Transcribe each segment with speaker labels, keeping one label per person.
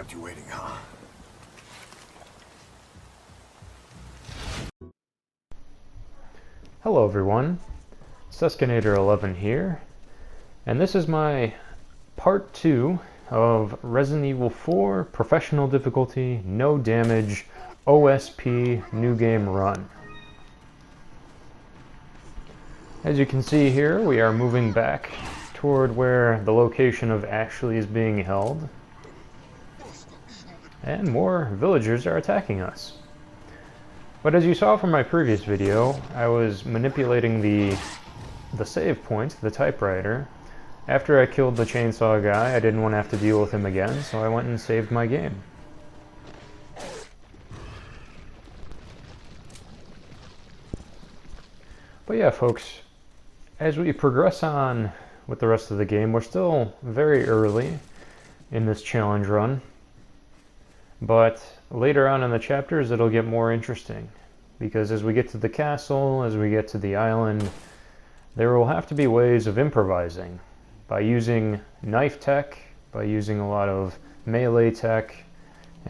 Speaker 1: Kept you waiting, huh?
Speaker 2: Hello everyone, Seskinator11 here, and this is my part 2 of Resident Evil 4 Professional Difficulty, No Damage, OSP New Game Run. As you can see here, we are moving back toward where the location of Ashley is being held, and more villagers are attacking us. But as you saw from my previous video, I was manipulating the save point, the typewriter. After I killed the chainsaw guy, I didn't want to have to deal with him again, so I went and saved my game. But yeah, folks, as we progress on with the rest of the game, we're still very early in this challenge run. But later on in the chapters, it'll get more interesting. Because as we get to the castle, as we get to the island, there will have to be ways of improvising. By using knife tech, by using a lot of melee tech,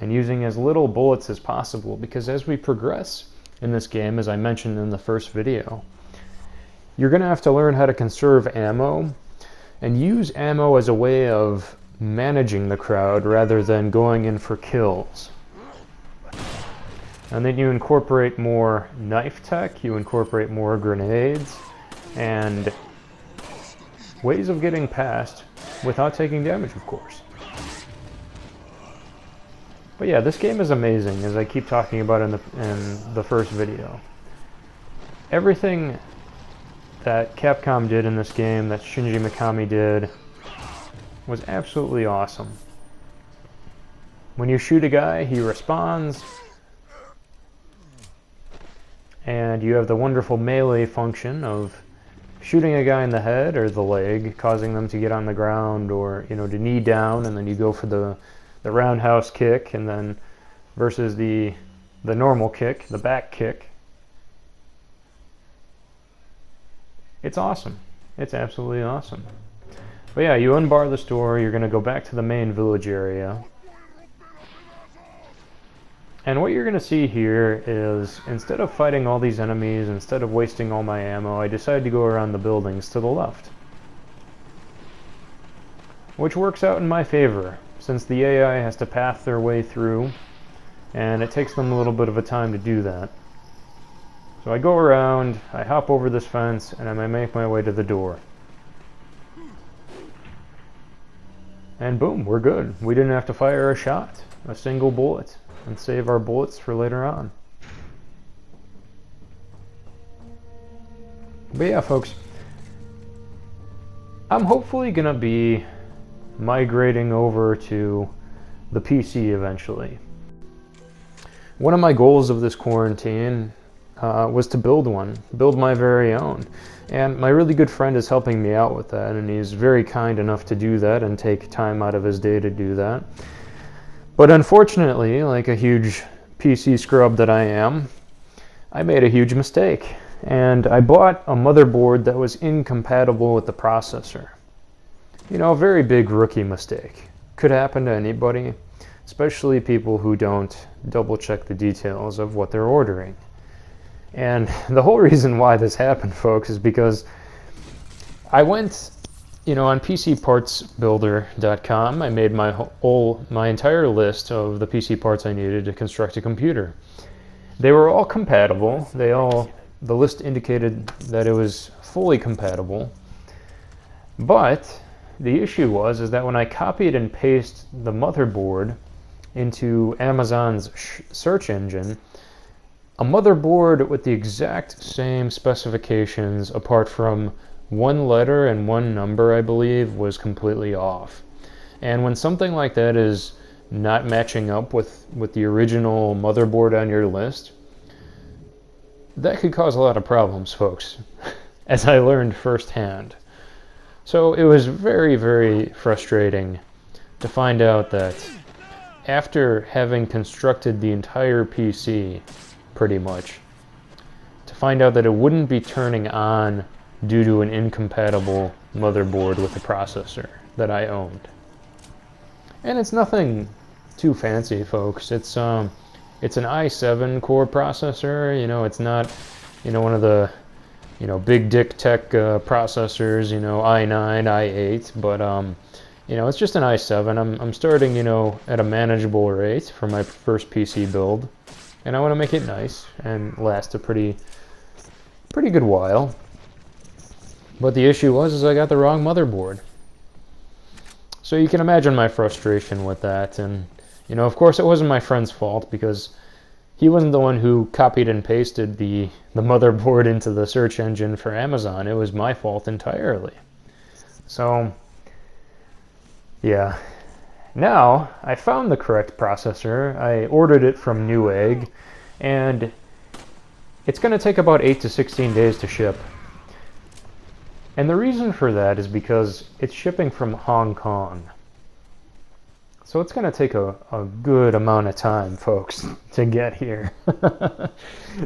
Speaker 2: and using as little bullets as possible. Because as we progress in this game, as I mentioned in the first video, you're going to have to learn how to conserve ammo, and use ammo as a way of managing the crowd rather than going in for kills. And then you incorporate more knife tech, you incorporate more grenades, and ways of getting past without taking damage, of course. But yeah, this game is amazing, as I keep talking about in the first video. Everything that Capcom did in this game, that Shinji Mikami did, was absolutely awesome. When you shoot a guy, he responds, and you have the wonderful melee function of shooting a guy in the head or the leg, causing them to get on the ground, or to knee down, and then you go for the roundhouse kick, and then versus the normal kick, the back kick. It's awesome. It's absolutely awesome. But yeah, you unbar this door, you're going to go back to the main village area. And what you're going to see here is, instead of fighting all these enemies, instead of wasting all my ammo, I decided to go around the buildings to the left. Which works out in my favor, since the AI has to path their way through, and it takes them a little bit of a time to do that. So I go around, I hop over this fence, and I make my way to the door. And boom, we're good. We didn't have to fire a shot, a single bullet, and save our bullets for later on. But yeah, folks, I'm hopefully gonna be migrating over to the PC eventually. One of my goals of this quarantine was to build my very own. And my really good friend is helping me out with that, and he's very kind enough to do that and take time out of his day to do that. But unfortunately, like a huge PC scrub that I am, I made a huge mistake. And I bought a motherboard that was incompatible with the processor. A very big rookie mistake. Could happen to anybody, especially people who don't double check the details of what they're ordering. And the whole reason why this happened, folks, is because I went, on PCPartsBuilder.com, I made my entire list of the PC parts I needed to construct a computer. They were all compatible. The list indicated that it was fully compatible. But the issue is that when I copied and pasted the motherboard into Amazon's search engine, a motherboard with the exact same specifications, apart from one letter and one number, I believe, was completely off. And when something like that is not matching up with the original motherboard on your list, that could cause a lot of problems, folks, as I learned firsthand. So it was very, very frustrating to find out that after having constructed the entire PC, pretty much, to find out that it wouldn't be turning on due to an incompatible motherboard with the processor that I owned. And it's nothing too fancy, folks. It's an i7 core processor. You know, it's not, you know, one of the, you know, big dick tech processors, you know, i9, i8, but you know, it's just an i7. I'm starting, you know, at a manageable rate for my first PC build, and I want to make it nice and last a pretty good while. But the issue is I got the wrong motherboard. So you can imagine my frustration with that, and you know, of course, it wasn't my friend's fault because he wasn't the one who copied and pasted the motherboard into the search engine for Amazon. It was my fault entirely. So, yeah. Now, I found the correct processor. I ordered it from Newegg, and it's going to take about 8 to 16 days to ship. And the reason for that is because it's shipping from Hong Kong. So it's going to take a good amount of time, folks, to get here.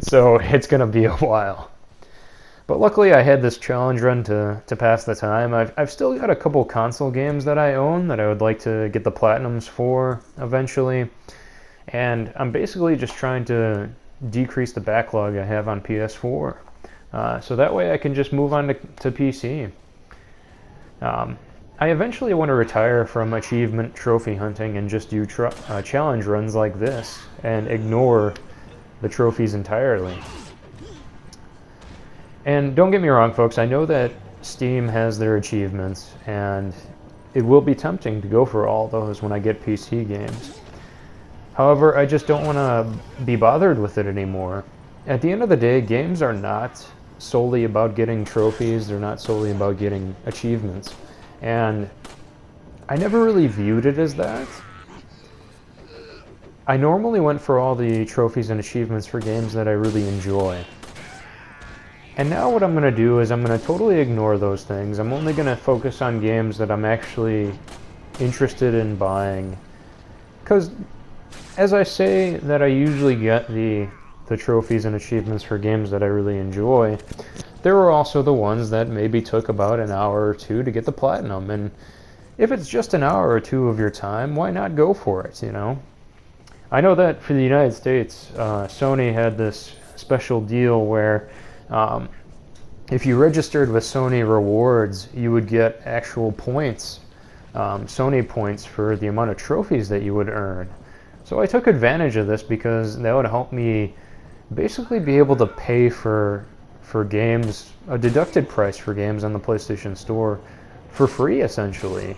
Speaker 2: So it's going to be a while. But luckily I had this challenge run to pass the time. I've still got a couple console games that I own that I would like to get the platinums for eventually. And I'm basically just trying to decrease the backlog I have on PS4. So that way I can just move on to PC. I eventually want to retire from achievement trophy hunting and just do challenge runs like this and ignore the trophies entirely. And don't get me wrong, folks, I know that Steam has their achievements, and it will be tempting to go for all those when I get PC games. However, I just don't want to be bothered with it anymore. At the end of the day, games are not solely about getting trophies, they're not solely about getting achievements. And I never really viewed it as that. I normally went for all the trophies and achievements for games that I really enjoy. And now what I'm going to do is I'm going to totally ignore those things. I'm only going to focus on games that I'm actually interested in buying. Because as I say that I usually get the trophies and achievements for games that I really enjoy, there were also the ones that maybe took about an hour or two to get the platinum. And if it's just an hour or two of your time, why not go for it, you know? I know that for the United States, Sony had this special deal where if you registered with Sony Rewards, you would get actual points, Sony points for the amount of trophies that you would earn. So I took advantage of this because that would help me basically be able to pay for games, a deducted price for games on the PlayStation Store for free, essentially,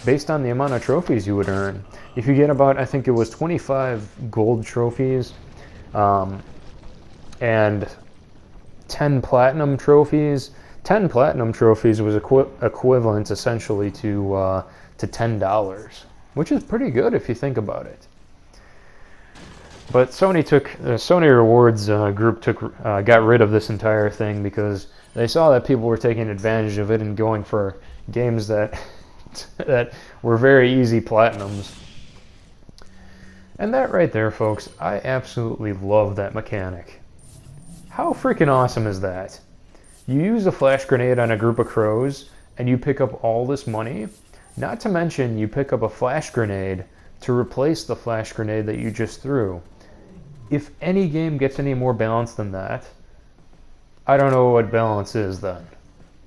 Speaker 2: based on the amount of trophies you would earn. If you get about, I think it was 25 gold trophies and 10 platinum trophies. 10 platinum trophies was equivalent essentially to $10, which is pretty good if you think about it. But Sony Rewards group got rid of this entire thing because they saw that people were taking advantage of it and going for games that that were very easy platinums. And that right there, folks, I absolutely love that mechanic. How freaking awesome is that? You use a flash grenade on a group of crows and you pick up all this money. Not to mention you pick up a flash grenade to replace the flash grenade that you just threw. If any game gets any more balanced than that, I don't know what balance is then.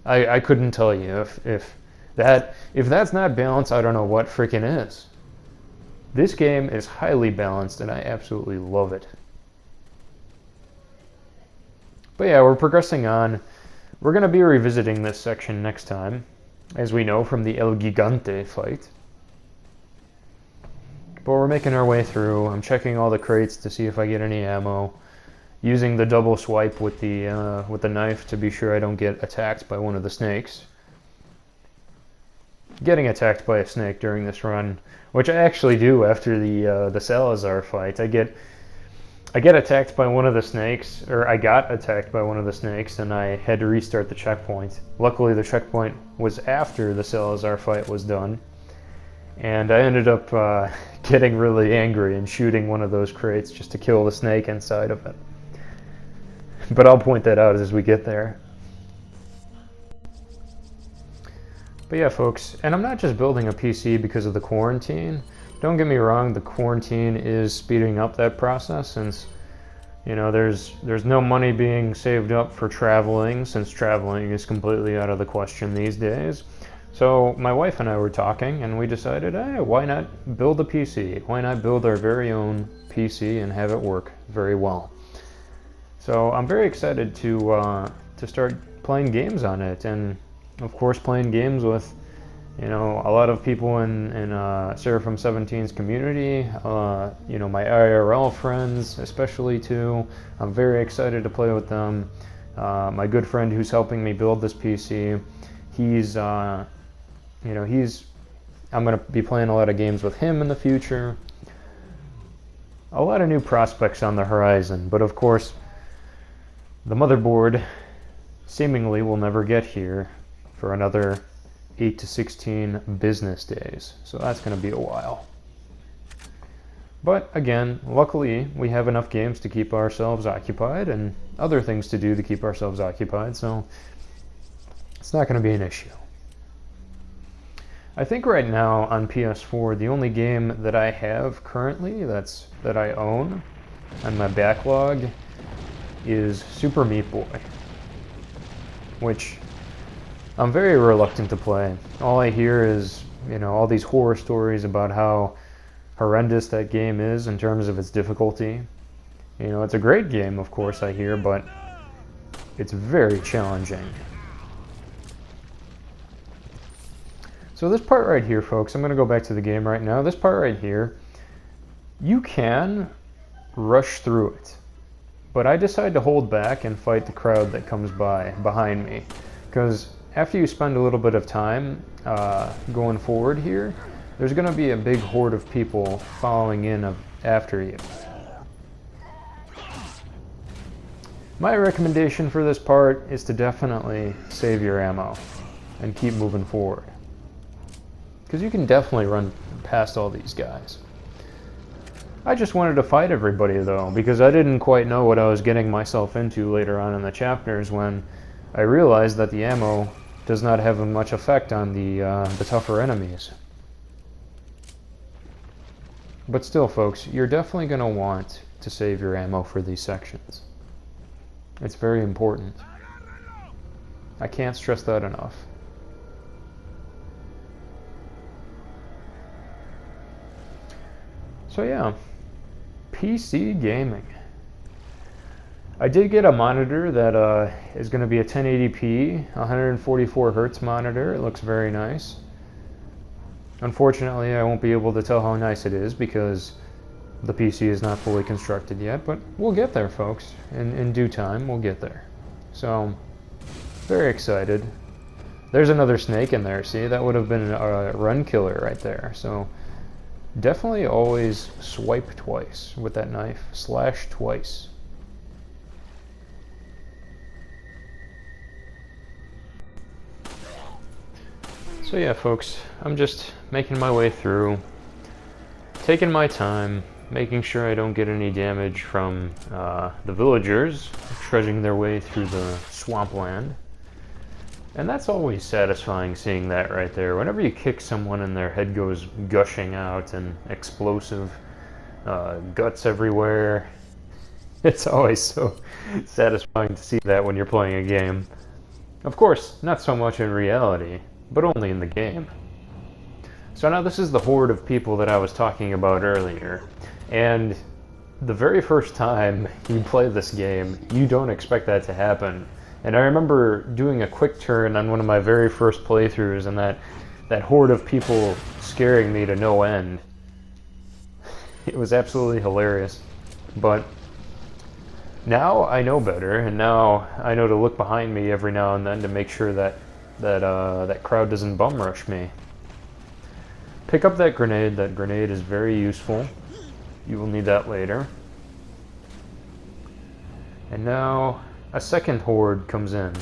Speaker 2: I couldn't tell you. If that's not balanced, I don't know what freaking is. This game is highly balanced and I absolutely love it. But yeah, we're progressing on. We're going to be revisiting this section next time, as we know from the El Gigante fight. But we're making our way through. I'm checking all the crates to see if I get any ammo, using the double swipe with the knife to be sure I don't get attacked by one of the snakes. Getting attacked by a snake during this run, which I actually do after the Salazar fight. I get attacked by one of the snakes, or I got attacked by one of the snakes, and I had to restart the checkpoint. Luckily, the checkpoint was after the Salazar fight was done, and I ended up getting really angry and shooting one of those crates just to kill the snake inside of it. But I'll point that out as we get there. But yeah, folks, and I'm not just building a PC because of the quarantine. Don't get me wrong, the quarantine is speeding up that process, since there's no money being saved up for traveling, since traveling is completely out of the question these days. So my wife and I were talking, and we decided, hey, why not build a PC? Why not build our very own PC and have it work very well? So I'm very excited to start playing games on it, and of course playing games with a lot of people in Seraphim 17's community, my IRL friends especially too. I'm very excited to play with them. My good friend who's helping me build this PC, I'm going to be playing a lot of games with him in the future. A lot of new prospects on the horizon, but of course, the motherboard seemingly will never get here for another 8 to 16 business days, so that's going to be a while. But again, luckily we have enough games to keep ourselves occupied and other things to do to keep ourselves occupied, so it's not going to be an issue. I think right now on PS4 the only game that I have currently that I own on my backlog is Super Meat Boy, which I'm very reluctant to play. All I hear is, all these horror stories about how horrendous that game is in terms of its difficulty. It's a great game, of course, I hear, but it's very challenging. So this part right here, folks, I'm going to go back to the game right now. This part right here, you can rush through it, but I decide to hold back and fight the crowd that comes by behind me, because after you spend a little bit of time going forward here, there's going to be a big horde of people following in after you. My recommendation for this part is to definitely save your ammo and keep moving forward, because you can definitely run past all these guys. I just wanted to fight everybody though, because I didn't quite know what I was getting myself into later on in the chapters when I realized that the ammo does not have much effect on the tougher enemies. But still, folks, you're definitely going to want to save your ammo for these sections. It's very important. I can't stress that enough. So yeah, PC gaming. I did get a monitor that is going to be a 1080p, 144 Hertz monitor. It looks very nice. Unfortunately, I won't be able to tell how nice it is because the PC is not fully constructed yet, but we'll get there, folks. In due time, we'll get there. So, very excited. There's another snake in there, see? That would have been a run killer right there. So, definitely always swipe twice with that knife. Slash twice. So yeah, folks, I'm just making my way through, taking my time, making sure I don't get any damage from the villagers trudging their way through the swampland. And that's always satisfying, seeing that right there. Whenever you kick someone and their head goes gushing out and explosive guts everywhere, it's always so satisfying to see that when you're playing a game. Of course, not so much in reality, but only in the game. So now this is the horde of people that I was talking about earlier, and the very first time you play this game, you don't expect that to happen. And I remember doing a quick turn on one of my very first playthroughs, and that horde of people scaring me to no end. It was absolutely hilarious. But now I know better, and now I know to look behind me every now and then to make sure that crowd doesn't bum rush me. Pick up that grenade. That grenade is very useful. You will need that later. And now a second horde comes in.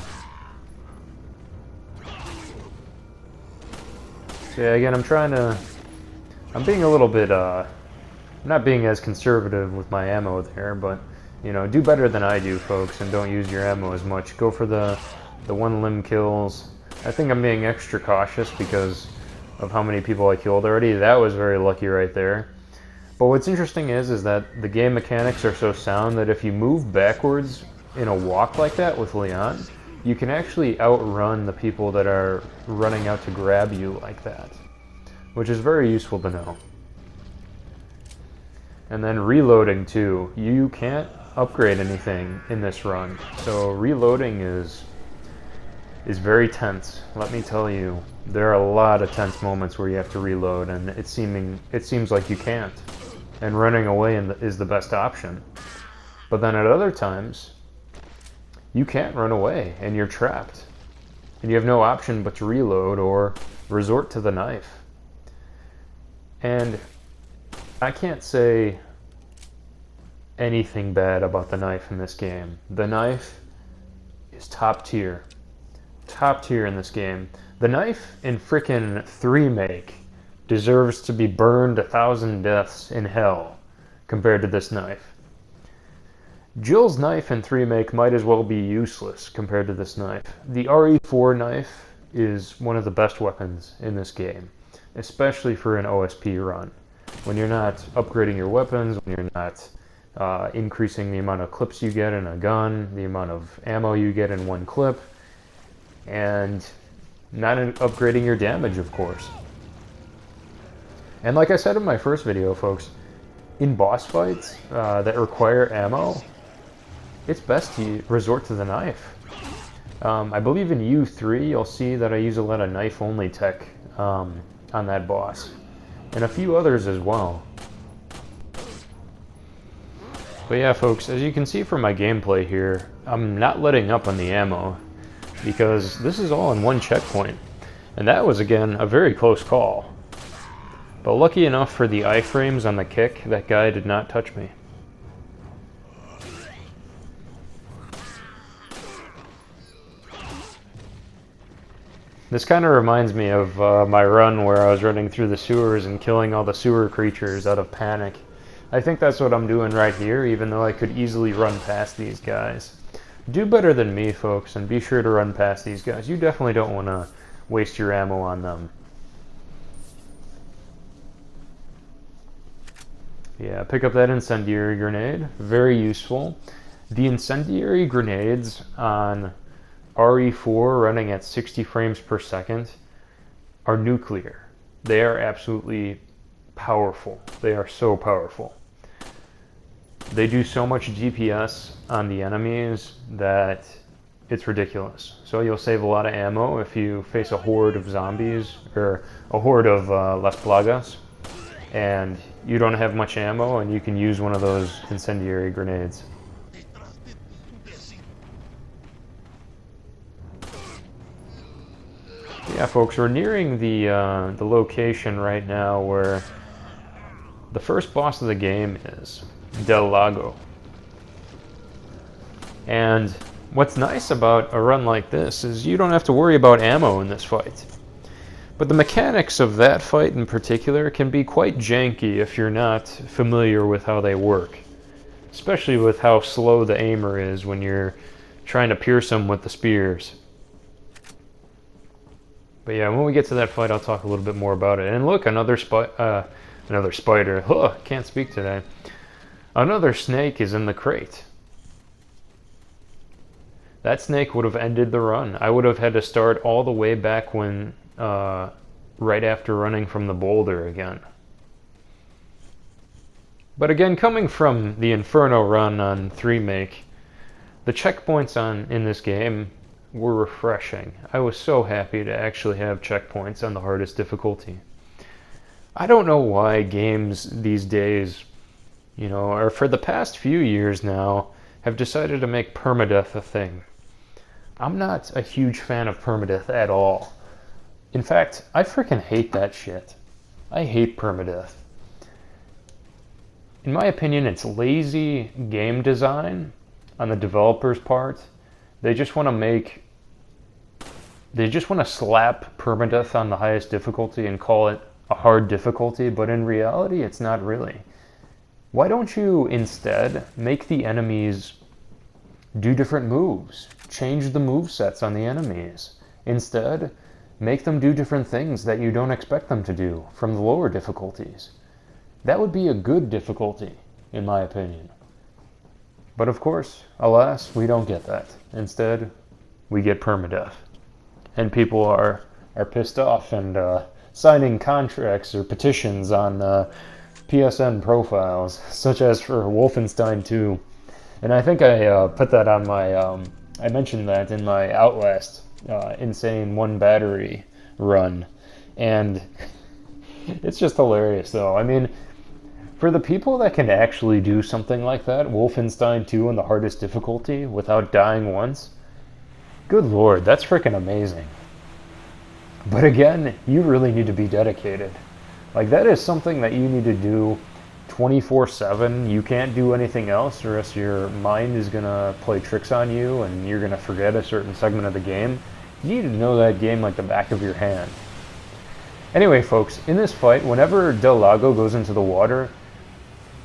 Speaker 2: So yeah, again, I'm being a little bit, not being as conservative with my ammo there, but, do better than I do, folks, and don't use your ammo as much. Go for the one limb kills. I think I'm being extra cautious because of how many people I killed already. That was very lucky right there. But what's interesting is that the game mechanics are so sound that if you move backwards in a walk like that with Leon, you can actually outrun the people that are running out to grab you like that, which is very useful to know. And then reloading too. You can't upgrade anything in this run, so reloading is very tense. Let me tell you, there are a lot of tense moments where you have to reload, and it seems like you can't. And running away is the best option. But then at other times, you can't run away, and you're trapped. And you have no option but to reload or resort to the knife. And I can't say anything bad about the knife in this game. The knife is top tier. Top tier in this game. The knife in frickin' 3-make deserves to be burned 1,000 deaths in hell compared to this knife. Jill's knife in 3-make might as well be useless compared to this knife. The RE4 knife is one of the best weapons in this game, especially for an OSP run. When you're not upgrading your weapons, when you're not increasing the amount of clips you get in a gun, the amount of ammo you get in one clip, and not upgrading your damage, of course. And like I said in my first video, folks, in boss fights that require ammo, it's best to resort to the knife. I believe in U3, you'll see that I use a lot of knife-only tech on that boss, and a few others as well. But yeah, folks, as you can see from my gameplay here, I'm not letting up on the ammo, because this is all in one checkpoint. And that was, again, a very close call. But lucky enough for the iframes on the kick, that guy did not touch me. This kind of reminds me of my run where I was running through the sewers and killing all the sewer creatures out of panic. I think that's what I'm doing right here, even though I could easily run past these guys. Do better than me, folks, and be sure to run past these guys. You definitely don't want to waste your ammo on them. Yeah, pick up that incendiary grenade. Very useful. The incendiary grenades on RE4 running at 60 frames per second are nuclear. They are absolutely powerful. They are so powerful. They do so much DPS on the enemies that it's ridiculous. So you'll save a lot of ammo if you face a horde of zombies, or a horde of Las Plagas, and you don't have much ammo, and you can use one of those incendiary grenades. Yeah, folks, we're nearing the location right now where the first boss of the game is, Del Lago. And what's nice about a run like this is you don't have to worry about ammo in this fight. But the mechanics of that fight in particular can be quite janky if you're not familiar with how they work. Especially with how slow the aimer is when you're trying to pierce them with the spears. But yeah, when we get to that fight, I'll talk a little bit more about it. And look, another spider. Can't speak today. Another snake is in the crate. That snake would have ended the run. I would have had to start all the way back when, right after running from the boulder again. But again, coming from the Inferno run on 3-make, the checkpoints in this game were refreshing. I was so happy to actually have checkpoints on the hardest difficulty. I don't know why games these days, or for the past few years now, have decided to make permadeath a thing. I'm not a huge fan of permadeath at all. In fact, I freaking hate that shit. I hate permadeath. In my opinion, it's lazy game design on the developer's part. They just want to slap permadeath on the highest difficulty and call it a hard difficulty, but in reality, it's not really. Why don't you instead make the enemies do different moves? Change the move sets on the enemies. Instead, Make them do different things that you don't expect them to do from the lower difficulties. That would be a good difficulty, in my opinion. But of course, alas, we don't get that. Instead, we get permadeath. And people are pissed off and signing contracts or petitions on PSN profiles, such as for Wolfenstein 2. And I think I put that on my, I mentioned that in my Outlast insane one battery run. And it's just hilarious though. I mean, for the people that can actually do something like that, Wolfenstein 2 on the hardest difficulty without dying once, good lord, that's freaking amazing. But again, you really need to be dedicated. Like, that is something that you need to do 24/7. You can't do anything else, or else your mind is going to play tricks on you and you're going to forget a certain segment of the game. You need to know that game like the back of your hand. Anyway, folks, in this fight, whenever Del Lago goes into the water,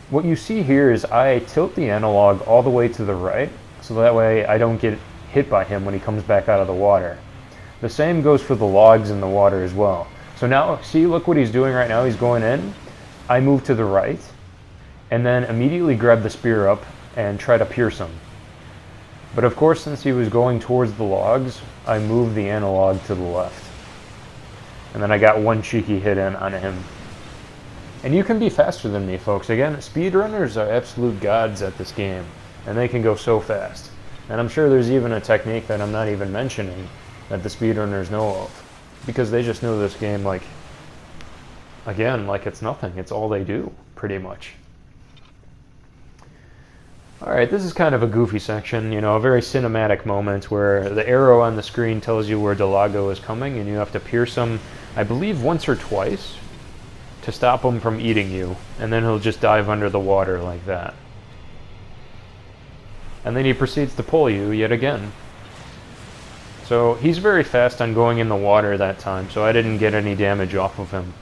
Speaker 2: what you see here is I tilt the analog all the way to the right, so that way I don't get hit by him when he comes back out of the water. The same goes for the logs in the water as well. So now, see, look what he's doing right now. He's going in. I move to the right, and then immediately grab the spear up and try to pierce him. But of course, since he was going towards the logs, I moved the analog to the left. And then I got one cheeky hit in on him. And you can be faster than me, folks. Again, speedrunners are absolute gods at this game, and they can go so fast. And I'm sure there's even a technique that I'm not even mentioning that the speedrunners know of, because they just know this game like, again, like it's nothing. It's all they do, pretty much. Alright, this is kind of a goofy section, you know, a very cinematic moment where the arrow on the screen tells you where Del Lago is coming, and you have to pierce him, I believe, once or twice to stop him from eating you, and then he'll just dive under the water like that. And then he proceeds to pull you yet again. So he's very fast on going in the water that time, so I didn't get any damage off of him.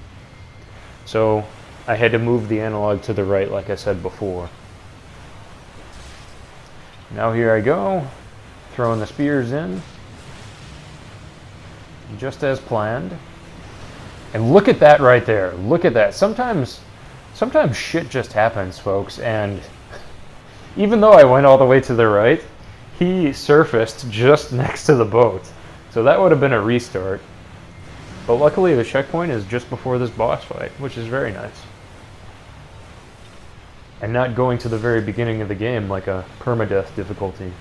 Speaker 2: So I had to move the analog to the right like I said before. Now here I go, throwing the spears in, just as planned. And look at that right there, look at that. Sometimes shit just happens, folks, and even though I went all the way to the right, he surfaced just next to the boat. So that would have been a restart. But luckily the checkpoint is just before this boss fight, which is very nice. And not going to the very beginning of the game like a permadeath difficulty.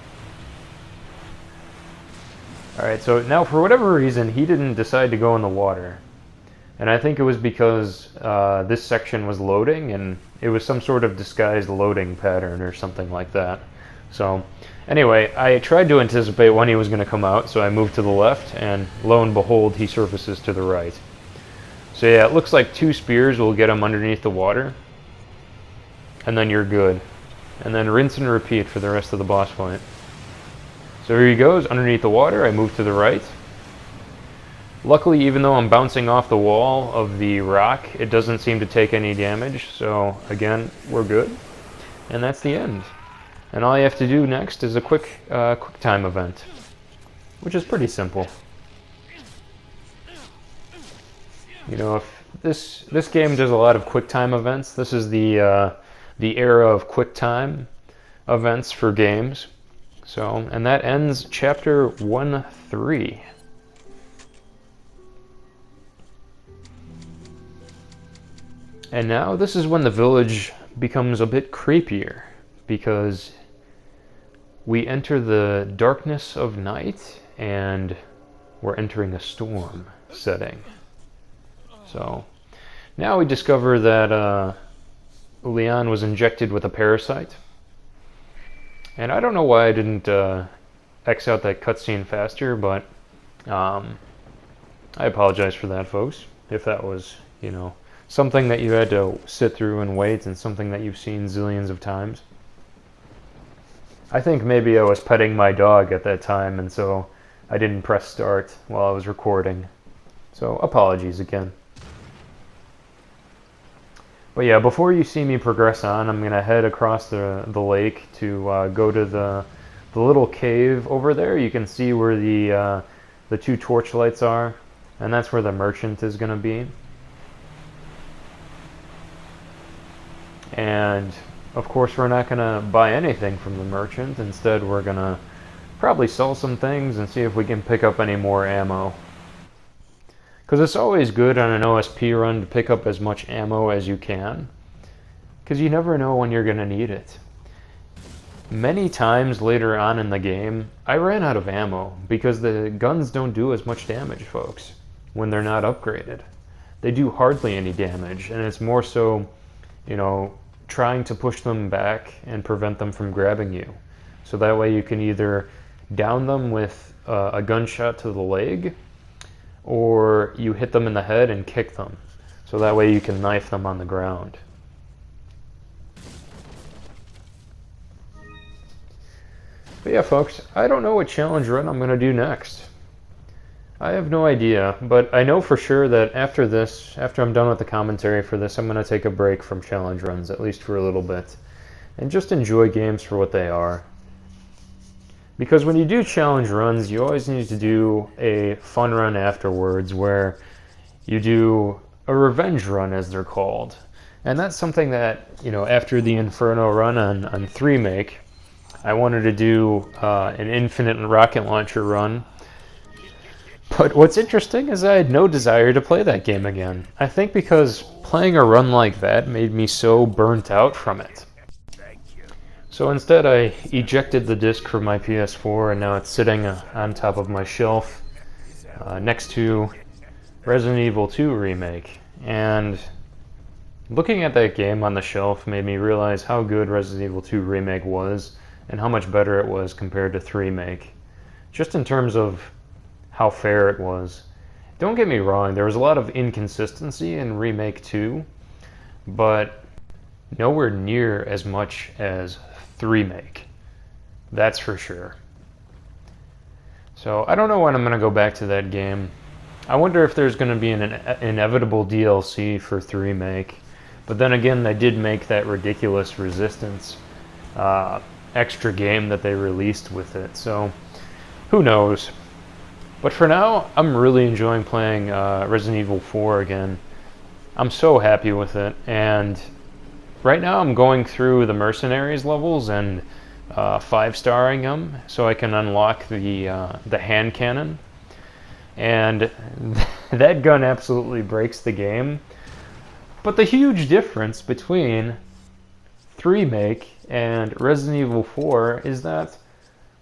Speaker 2: Alright, so now for whatever reason he didn't decide to go in the water. And I think it was because this section was loading, and it was some sort of disguised loading pattern or something like that. So anyway, I tried to anticipate when he was going to come out, so I moved to the left, and lo and behold, he surfaces to the right. So yeah, it looks like 2 spears will get him underneath the water, and then you're good. And then rinse and repeat for the rest of the boss fight. So here he goes, underneath the water, I move to the right. Luckily, even though I'm bouncing off the wall of the rock, it doesn't seem to take any damage, so again, we're good. And that's the end. And all you have to do next is a quick time event, which is pretty simple. You know, if this game does a lot of quick time events. This is the era of quick time events for games. So, and that ends chapter 1-3. And now this is when the village becomes a bit creepier, because we enter the darkness of night and we're entering a storm setting. So now we discover that Leon was injected with a parasite. And I don't know why I didn't X out that cutscene faster, but I apologize for that, folks, if that was, you know, something that you had to sit through and wait, and something that you've seen zillions of times. I think maybe I was petting my dog at that time, and so I didn't press start while I was recording. So apologies again. But yeah, before you see me progress on, I'm going to head across the lake to go to the little cave over there. You can see where the 2 torch lights are. and that's where the merchant is going to be. And of course we're not going to buy anything from the merchant. Instead we're going to probably sell some things and see if we can pick up any more ammo. Because it's always good on an OSP run to pick up as much ammo as you can, because you never know when you're going to need it. Many times later on in the game, I ran out of ammo because the guns don't do as much damage, folks, when they're not upgraded. They do hardly any damage, and it's more so, trying to push them back and prevent them from grabbing you. So that way you can either down them with a gunshot to the leg, or you hit them in the head and kick them. So that way you can knife them on the ground. But yeah, folks, I don't know what challenge run I'm going to do next. I have no idea, but I know for sure that after I'm done with the commentary for this, I'm going to take a break from challenge runs, at least for a little bit, and just enjoy games for what they are. Because when you do challenge runs, you always need to do a fun run afterwards, where you do a revenge run, as they're called. And that's something that, after the Inferno run on 3-make, I wanted to do an infinite rocket launcher run. But what's interesting is I had no desire to play that game again. I think because playing a run like that made me so burnt out from it. So instead I ejected the disc from my PS4, and now it's sitting on top of my shelf next to Resident Evil 2 Remake. And looking at that game on the shelf made me realize how good Resident Evil 2 Remake was, and how much better it was compared to 3-make. Just in terms of how fair it was. Don't get me wrong, there was a lot of inconsistency in Remake 2, but nowhere near as much as 3-make. That's for sure. So I don't know when I'm going to go back to that game. I wonder if there's going to be an inevitable DLC for 3-make. But then again, they did make that ridiculous Resistance extra game that they released with it. So who knows? But for now, I'm really enjoying playing Resident Evil 4 again. I'm so happy with it. And right now I'm going through the Mercenaries levels and 5-starring them so I can unlock the hand cannon. And that gun absolutely breaks the game. But the huge difference between 3-make and Resident Evil 4 is that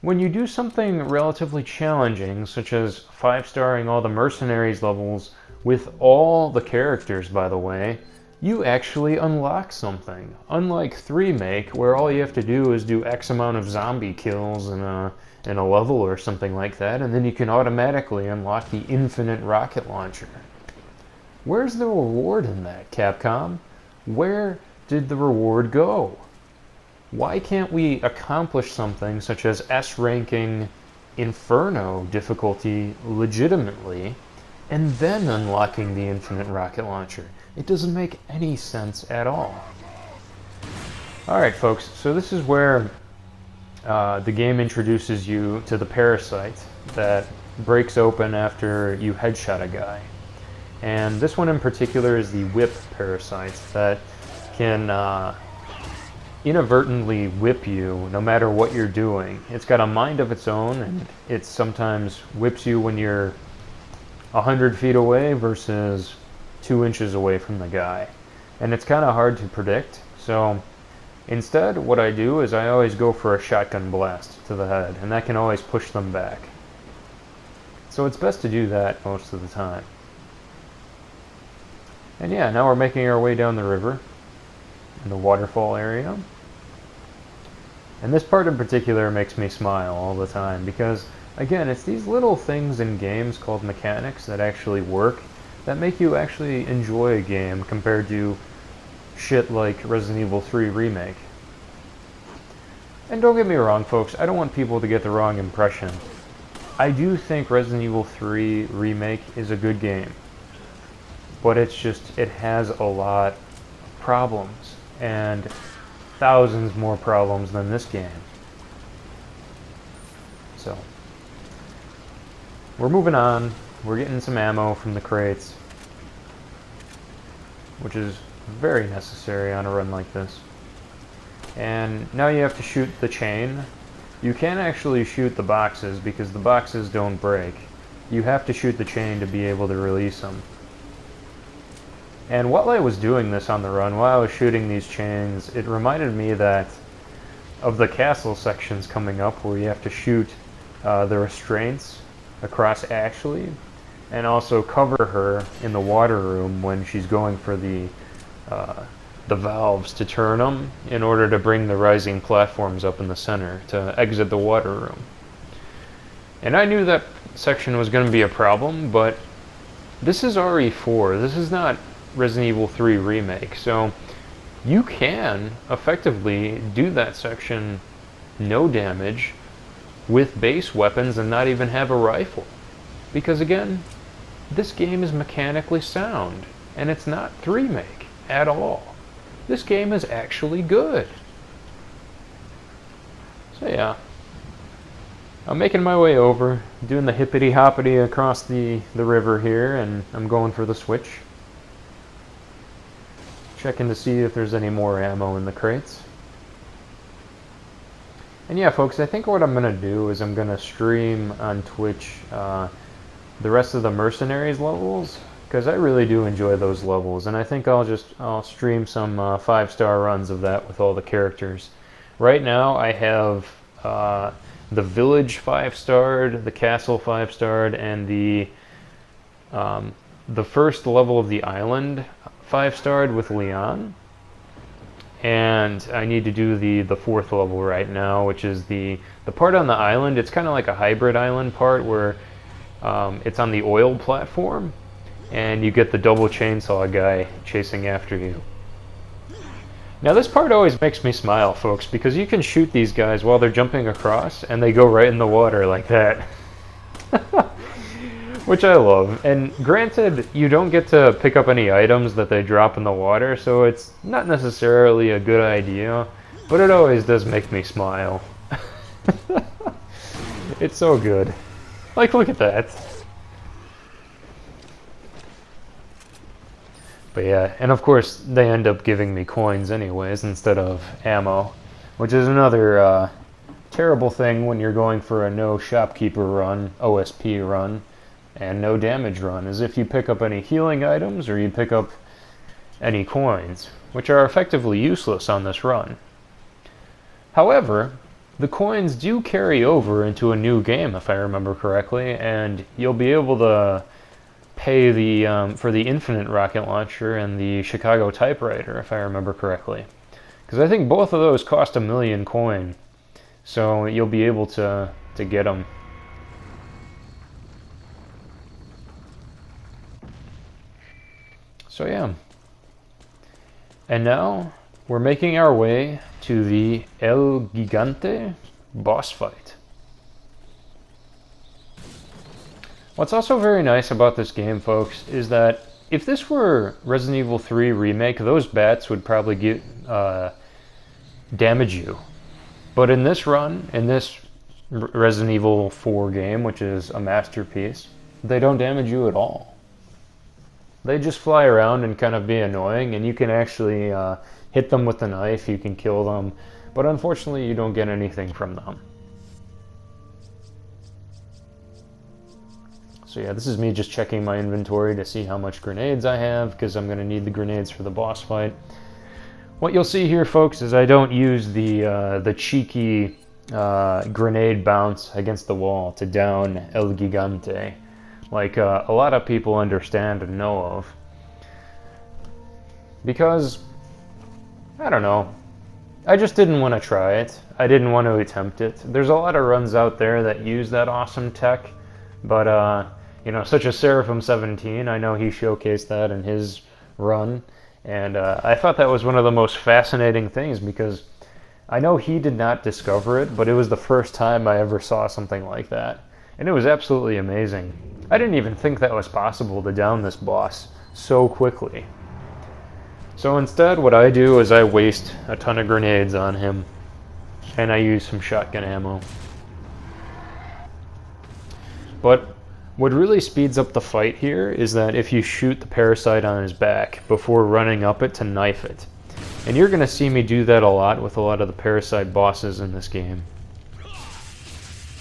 Speaker 2: when you do something relatively challenging, such as 5-starring all the Mercenaries levels with all the characters, by the way, you actually unlock something. Unlike 3-make, where all you have to do is do X amount of zombie kills in a level or something like that, and then you can automatically unlock the infinite rocket launcher. Where's the reward in that, Capcom? Where did the reward go? Why can't we accomplish something such as S-ranking Inferno difficulty legitimately, and then unlocking the infinite rocket launcher? It doesn't make any sense at all. Alright folks, so this is where the game introduces you to the parasite that breaks open after you headshot a guy. And this one in particular is the whip parasite that can inadvertently whip you no matter what you're doing. It's got a mind of its own, and it sometimes whips you when you're 100 feet away versus 2 inches away from the guy. And it's kind of hard to predict, so instead what I do is I always go for a shotgun blast to the head, and that can always push them back. So it's best to do that most of the time. And yeah, now we're making our way down the river in the waterfall area. And this part in particular makes me smile all the time because, again, it's these little things in games called mechanics that actually work that make you actually enjoy a game compared to shit like Resident Evil 3 Remake. And don't get me wrong, folks, I don't want people to get the wrong impression. I do think Resident Evil 3 Remake is a good game, but it's just, it has a lot of problems, and thousands more problems than this game. So, we're moving on we're getting some ammo from the crates, which is very necessary on a run like this. And now you have to shoot the chain. You can't actually shoot the boxes because the boxes don't break. You have to shoot the chain to be able to release them. And while I was doing this on the run, while I was shooting these chains, it reminded me that of the castle sections coming up where you have to shoot the restraints across Ashley and also cover her in the water room when she's going for the valves to turn them in order to bring the rising platforms up in the center to exit the water room. And I knew that section was going to be a problem, but this is RE4. This is not Resident Evil 3 Remake, so you can effectively do that section no damage with base weapons and not even have a rifle. Because again, this game is mechanically sound, and it's not Remake at all. This game is actually good. So yeah, I'm making my way over, doing the hippity-hoppity across the river here, and I'm going for the switch. Checking to see if there's any more ammo in the crates. And yeah, folks, I think what I'm going to do is I'm going to stream on Twitch the rest of the Mercenaries levels, because I really do enjoy those levels, and I think I'll stream some 5-star runs of that with all the characters. Right now I have the village 5-starred, the castle 5-starred, and the first level of the island 5-starred with Leon. And I need to do the 4th level right now, which is the part on the island. It's kind of like a hybrid island part where it's on the oil platform, and you get the double chainsaw guy chasing after you. Now this part always makes me smile, folks, because you can shoot these guys while they're jumping across, and they go right in the water like that. Which I love. And granted, you don't get to pick up any items that they drop in the water, so it's not necessarily a good idea, but it always does make me smile. It's so good. Like, look at that. But yeah, and of course, they end up giving me coins anyways instead of ammo, which is another terrible thing when you're going for a no shopkeeper run, OSP run, and no damage run, is if you pick up any healing items or you pick up any coins, which are effectively useless on this run. However, the coins do carry over into a new game, if I remember correctly, and you'll be able to pay for the Infinite rocket launcher and the Chicago typewriter, if I remember correctly. Because I think both of those cost 1,000,000 coin, so you'll be able to get them. So yeah. And now we're making our way to the El Gigante boss fight. What's also very nice about this game, folks, is that if this were Resident Evil 3 Remake, those bats would probably damage you. But in this run, in this Resident Evil 4 game, which is a masterpiece, they don't damage you at all. They just fly around and kind of be annoying, and you can actually hit them with the knife, you can kill them, but unfortunately you don't get anything from them. So yeah, this is me just checking my inventory to see how much grenades I have, because I'm going to need the grenades for the boss fight. What you'll see here, folks, is I don't use the cheeky grenade bounce against the wall to down El Gigante, like a lot of people understand and know of. Because, I don't know, I just didn't want to try it. I didn't want to attempt it. There's a lot of runs out there that use that awesome tech, but you know, such as Seraphim17, I know he showcased that in his run, and I thought that was one of the most fascinating things, because I know he did not discover it, but it was the first time I ever saw something like that, and it was absolutely amazing. I didn't even think that was possible to down this boss so quickly. So instead, what I do is I waste a ton of grenades on him, and I use some shotgun ammo. But What really speeds up the fight here is that if you shoot the parasite on his back before running up it to knife it. And you're going to see me do that a lot with a lot of the parasite bosses in this game.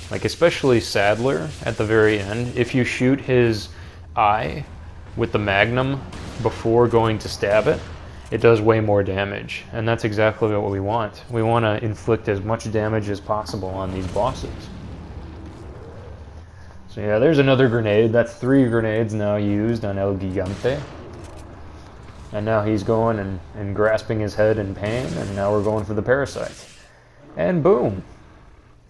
Speaker 2: Like especially Sadler at the very end, if you shoot his eye with the magnum before going to stab it, it does way more damage. And that's exactly what we want. We want to inflict as much damage as possible on these bosses. So yeah, there's another grenade. That's 3 grenades now used on El Gigante. And now he's going and grasping his head in pain, and now we're going for the parasite. And boom!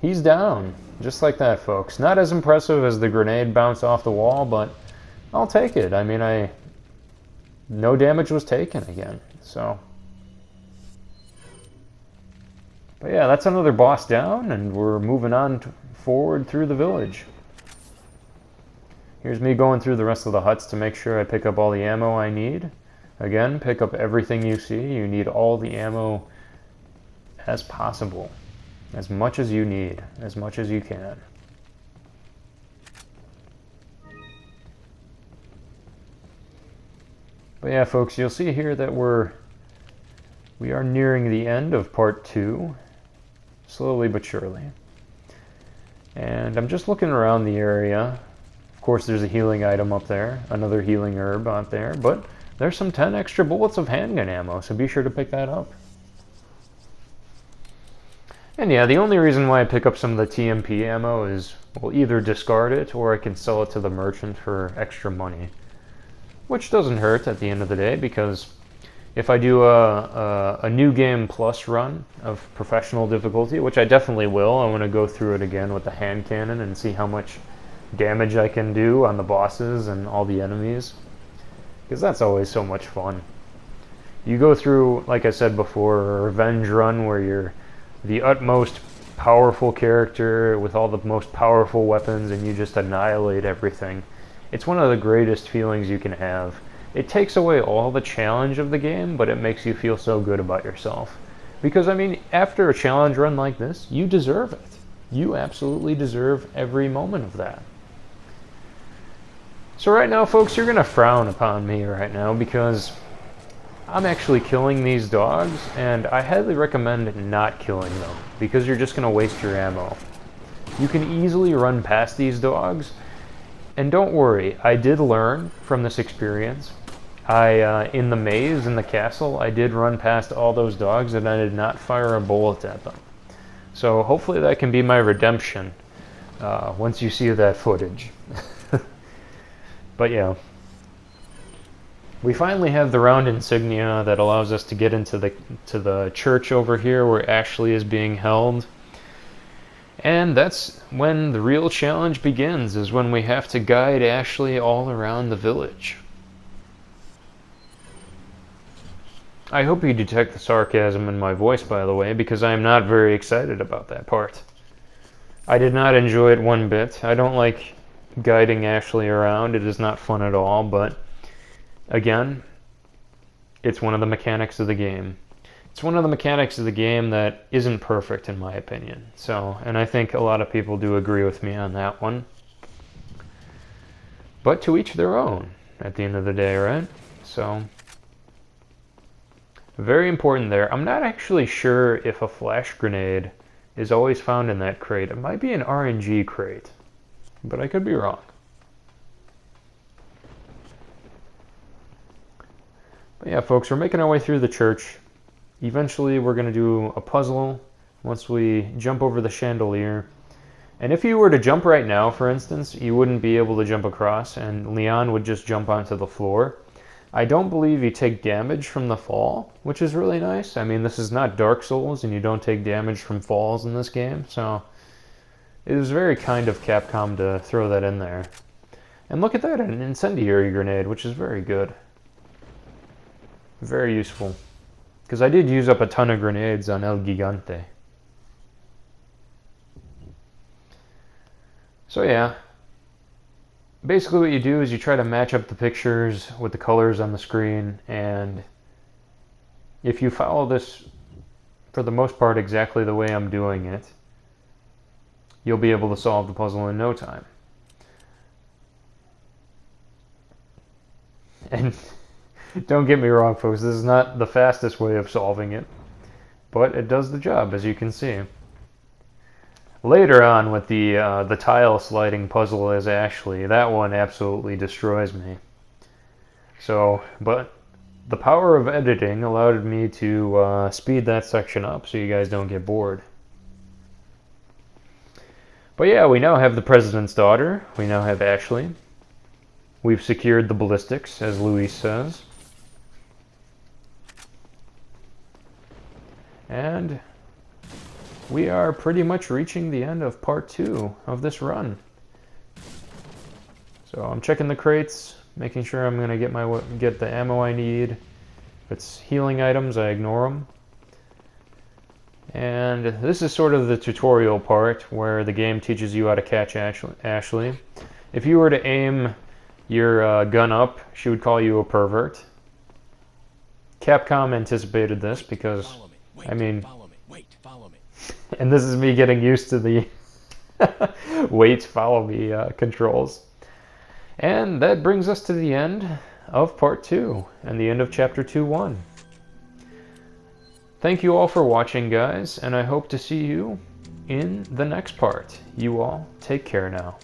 Speaker 2: He's down. Just like that, folks. Not as impressive as the grenade bounce off the wall, but I'll take it. I mean, no damage was taken again, so. But yeah, that's another boss down, and we're moving on forward through the village. Here's me going through the rest of the huts to make sure I pick up all the ammo I need. Again, pick up everything you see. You need all the ammo as possible. As much as you need, as much as you can. But yeah, folks, you'll see here that we are nearing the end of part 2, slowly but surely. And I'm just looking around the area. Of course, there's a healing item up there, another healing herb out there, but there's some 10 extra bullets of handgun ammo, so be sure to pick that up. And yeah, the only reason why I pick up some of the TMP ammo is we'll either discard it or I can sell it to the merchant for extra money. Which doesn't hurt at the end of the day, because if I do a new game plus run of professional difficulty, which I definitely will, I want to go through it again with the hand cannon and see how much damage I can do on the bosses and all the enemies. Because that's always so much fun. You go through, like I said before, a revenge run where you're the utmost powerful character with all the most powerful weapons and you just annihilate everything. It's one of the greatest feelings you can have. It takes away all the challenge of the game, but it makes you feel so good about yourself. Because, I mean, after a challenge run like this, you deserve it. You absolutely deserve every moment of that. So right now, folks, you're going to frown upon me right now because I'm actually killing these dogs, and I highly recommend not killing them because you're just going to waste your ammo. You can easily run past these dogs, and don't worry, I did learn from this experience. In the maze in the castle, I did run past all those dogs and I did not fire a bullet at them. So hopefully that can be my redemption once you see that footage. But yeah. We finally have the round insignia that allows us to get into the church over here where Ashley is being held. And that's when the real challenge begins, is when we have to guide Ashley all around the village. I hope you detect the sarcasm in my voice, by the way, because I am not very excited about that part. I did not enjoy it one bit. I don't like guiding Ashley around. It is not fun at all, but again, it's one of the mechanics of the game. It's one of the mechanics of the game that isn't perfect in my opinion. So, and I think a lot of people do agree with me on that one. But to each their own at the end of the day, right? So, very important there. I'm not actually sure if a flash grenade is always found in that crate. It might be an RNG crate, but I could be wrong. But yeah, folks, we're making our way through the church. Eventually, we're going to do a puzzle once we jump over the chandelier. And if you were to jump right now, for instance, you wouldn't be able to jump across, and Leon would just jump onto the floor. I don't believe you take damage from the fall, which is really nice. I mean, this is not Dark Souls, and you don't take damage from falls in this game, so it was very kind of Capcom to throw that in there. And look at that, an incendiary grenade, which is very good. Very useful. Because I did use up a ton of grenades on El Gigante. So yeah, basically what you do is you try to match up the pictures with the colors on the screen, and if you follow this for the most part exactly the way I'm doing it, you'll be able to solve the puzzle in no time. And don't get me wrong, folks, this is not the fastest way of solving it, but it does the job, as you can see. Later on with the tile sliding puzzle as Ashley, that one absolutely destroys me. So, but the power of editing allowed me to speed that section up so you guys don't get bored. But yeah, we now have the President's daughter. We now have Ashley. We've secured the ballistics, as Luis says. And we are pretty much reaching the end of part 2 of this run. So I'm checking the crates, making sure I'm going to get the ammo I need. If it's healing items, I ignore them. And this is sort of the tutorial part where the game teaches you how to catch Ashley. If you were to aim your gun up, she would call you a pervert. Capcom anticipated this because,
Speaker 1: Wait,
Speaker 2: I mean,
Speaker 1: follow me.
Speaker 2: and this is me getting used to the wait, follow me controls. And that brings us to the end of part 2 and the end of chapter 2.1. Thank you all for watching, guys, and I hope to see you in the next part. You all take care now.